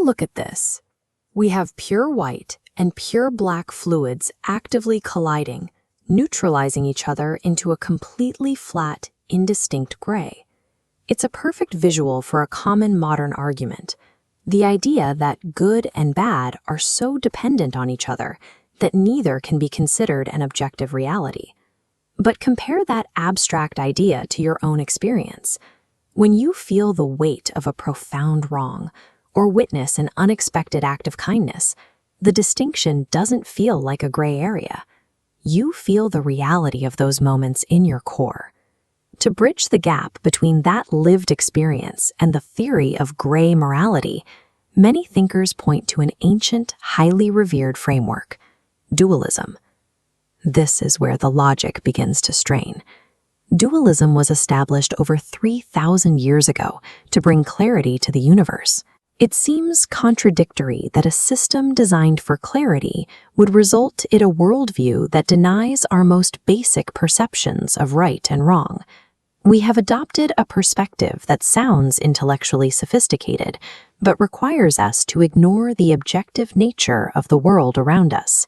look at this. We have pure white and pure black fluids actively colliding, neutralizing each other into a completely flat, indistinct gray. It's a perfect visual for a common modern argument, the idea that good and bad are so dependent on each other that neither can be considered an objective reality. But compare that abstract idea to your own experience. When you feel the weight of a profound wrong or witness an unexpected act of kindness, the distinction doesn't feel like a gray area. You feel the reality of those moments in your core. To bridge the gap between that lived experience and the theory of gray morality, many thinkers point to an ancient, highly revered framework: dualism. This is where the logic begins to strain. Dualism was established over 3,000 years ago to bring clarity to the universe. It seems contradictory that a system designed for clarity would result in a worldview that denies our most basic perceptions of right and wrong. We have adopted a perspective that sounds intellectually sophisticated, but requires us to ignore the objective nature of the world around us.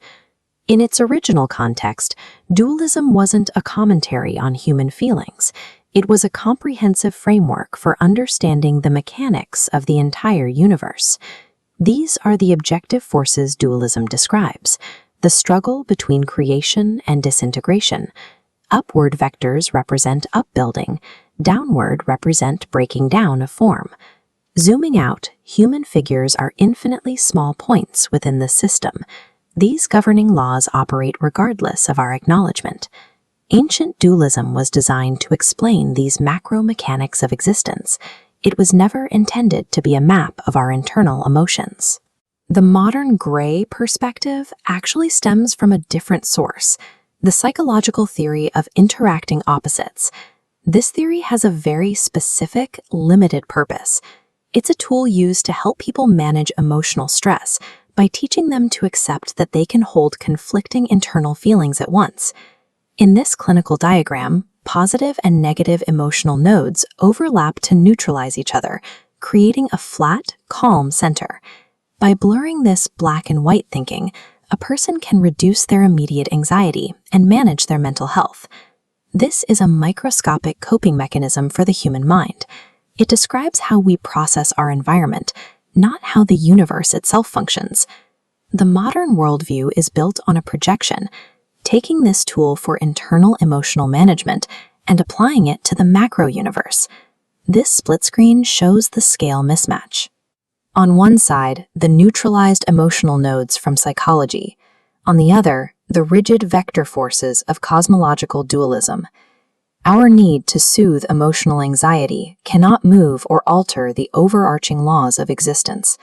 In its original context, dualism wasn't a commentary on human feelings. It was a comprehensive framework for understanding the mechanics of the entire universe. These are the objective forces dualism describes: the struggle between creation and disintegration. Upward vectors represent upbuilding, downward represent breaking down of form. Zooming out, human figures are infinitely small points within the system. These governing laws operate regardless of our acknowledgement. Ancient dualism was designed to explain these macro mechanics of existence. It was never intended to be a map of our internal emotions. The modern gray perspective actually stems from a different source: the psychological theory of interacting opposites. This theory has a very specific, limited purpose. It's a tool used to help people manage emotional stress by teaching them to accept that they can hold conflicting internal feelings at once. In this clinical diagram, positive and negative emotional nodes overlap to neutralize each other, creating a flat, calm center. By blurring this black and white thinking, a person can reduce their immediate anxiety and manage their mental health. This is a microscopic coping mechanism for the human mind. It describes how we process our environment, not how the universe itself functions. The modern worldview is built on a projection, taking this tool for internal emotional management and applying it to the macro universe. This split screen shows the scale mismatch. On one side, the neutralized emotional nodes from psychology. On the other, the rigid vector forces of cosmological dualism. Our need to soothe emotional anxiety cannot move or alter the overarching laws of existence.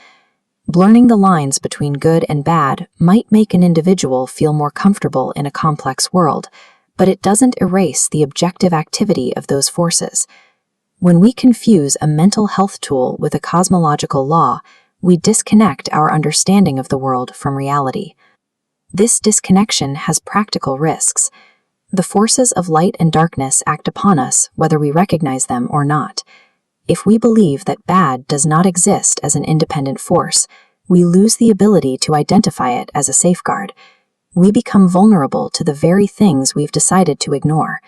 Blurring the lines between good and bad might make an individual feel more comfortable in a complex world, but it doesn't erase the objective activity of those forces. When we confuse a mental health tool with a cosmological law, we disconnect our understanding of the world from reality. This disconnection has practical risks. The forces of light and darkness act upon us whether we recognize them or not. If we believe that bad does not exist as an independent force, we lose the ability to identify it as a safeguard. We become vulnerable to the very things we've decided to ignore.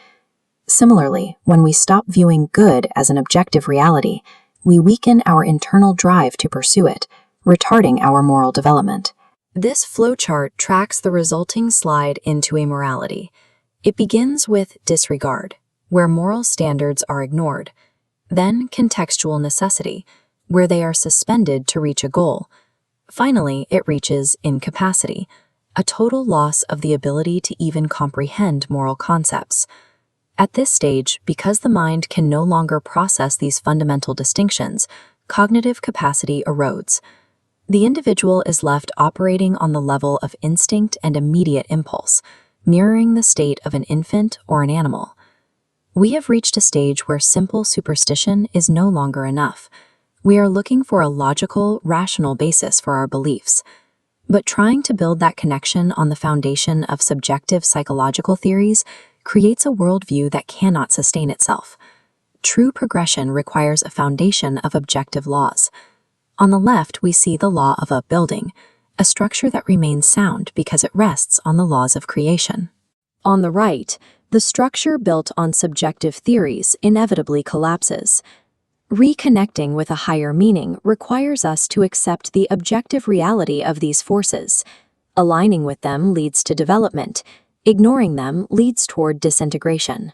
Similarly, when we stop viewing good as an objective reality, we weaken our internal drive to pursue it, retarding our moral development. This flowchart tracks the resulting slide into amorality. It begins with disregard, where moral standards are ignored. Then contextual necessity, where they are suspended to reach a goal. Finally, it reaches incapacity, a total loss of the ability to even comprehend moral concepts. At this stage, because the mind can no longer process these fundamental distinctions, cognitive capacity erodes. The individual is left operating on the level of instinct and immediate impulse, mirroring the state of an infant or an animal. We have reached a stage where simple superstition is no longer enough. We are looking for a logical, rational basis for our beliefs. But trying to build that connection on the foundation of subjective psychological theories creates a worldview that cannot sustain itself. True progression requires a foundation of objective laws. On the left, we see the law of upbuilding, a structure that remains sound because it rests on the laws of creation. On the right, the structure built on subjective theories inevitably collapses. Reconnecting with a higher meaning requires us to accept the objective reality of these forces. Aligning with them leads to development. Ignoring them leads toward disintegration.